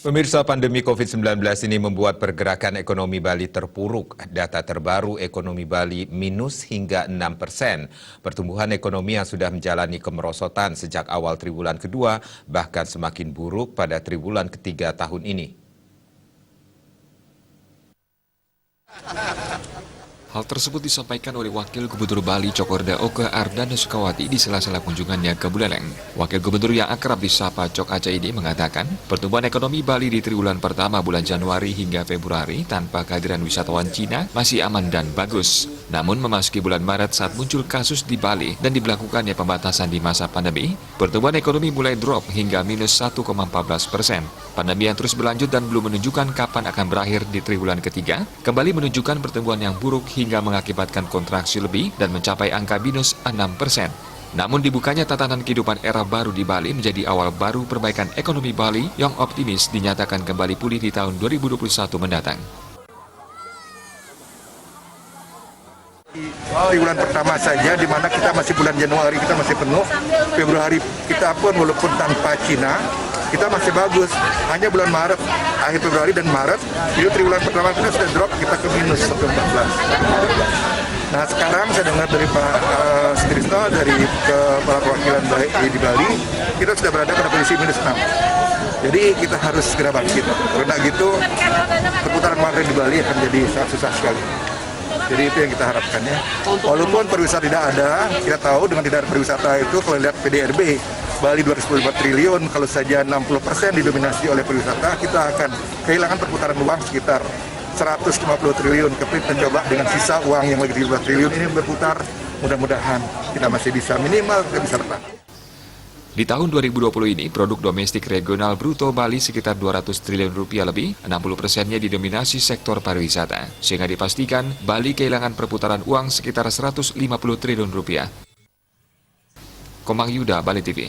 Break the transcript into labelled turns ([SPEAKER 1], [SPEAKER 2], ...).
[SPEAKER 1] Pemirsa, pandemi COVID-19 ini membuat pergerakan ekonomi Bali terpuruk. Data terbaru ekonomi Bali minus hingga 6%. Pertumbuhan ekonomi yang sudah menjalani kemerosotan sejak awal triwulan kedua bahkan semakin buruk pada triwulan ketiga tahun ini.
[SPEAKER 2] Hal tersebut disampaikan oleh Wakil Gubernur Bali Cokorda Oke Ardana Sukawati di sela-sela kunjungannya ke Buleleng. Wakil Gubernur yang akrab disapa Cok Aceh ini mengatakan, pertumbuhan ekonomi Bali di triwulan pertama bulan Januari hingga Februari tanpa kehadiran wisatawan Cina masih aman dan bagus. Namun memasuki bulan Maret saat muncul kasus di Bali dan diberlakukannya pembatasan di masa pandemi, pertumbuhan ekonomi mulai drop hingga minus 1,14%. Pandemi yang terus berlanjut dan belum menunjukkan kapan akan berakhir di triwulan ketiga, kembali menunjukkan pertumbuhan yang buruk hingga mengakibatkan kontraksi lebih dan mencapai angka minus 6%. Namun dibukanya tatanan kehidupan era baru di Bali menjadi awal baru perbaikan ekonomi Bali yang optimis dinyatakan kembali pulih di tahun 2021 mendatang.
[SPEAKER 3] Di bulan pertama saja, di mana kita masih bulan Januari kita masih penuh, Februari kita pun walaupun tanpa Cina, kita masih bagus. Hanya bulan Maret, akhir Februari dan Maret, itu triwulan pertama kita sudah drop, kita ke minus 14. Nah sekarang saya dengar dari Pak Sutrisno, dari Kepala Perwakilan BAI di Bali, kita sudah berada pada posisi minus 6. Jadi kita harus segera bangkit. Karena gitu, perputaran market di Bali akan jadi sangat susah sekali. Jadi itu yang kita harapkan ya. Walaupun pariwisata tidak ada, kita tahu dengan tidak ada pariwisata itu kalau lihat PDRB, Bali 225 triliun, kalau saja 60% didominasi oleh pariwisata, kita akan kehilangan perputaran uang sekitar 150 triliun. Kita coba dengan sisa uang yang lagi 15 triliun ini berputar, mudah-mudahan kita masih bisa minimal, kita bisa bertahan.
[SPEAKER 2] Di tahun 2020 ini, produk domestik regional bruto Bali sekitar 200 triliun rupiah lebih, 60%-nya didominasi sektor pariwisata. Sehingga dipastikan, Bali kehilangan perputaran uang sekitar 150 triliun rupiah. Komang Yuda, Bali TV.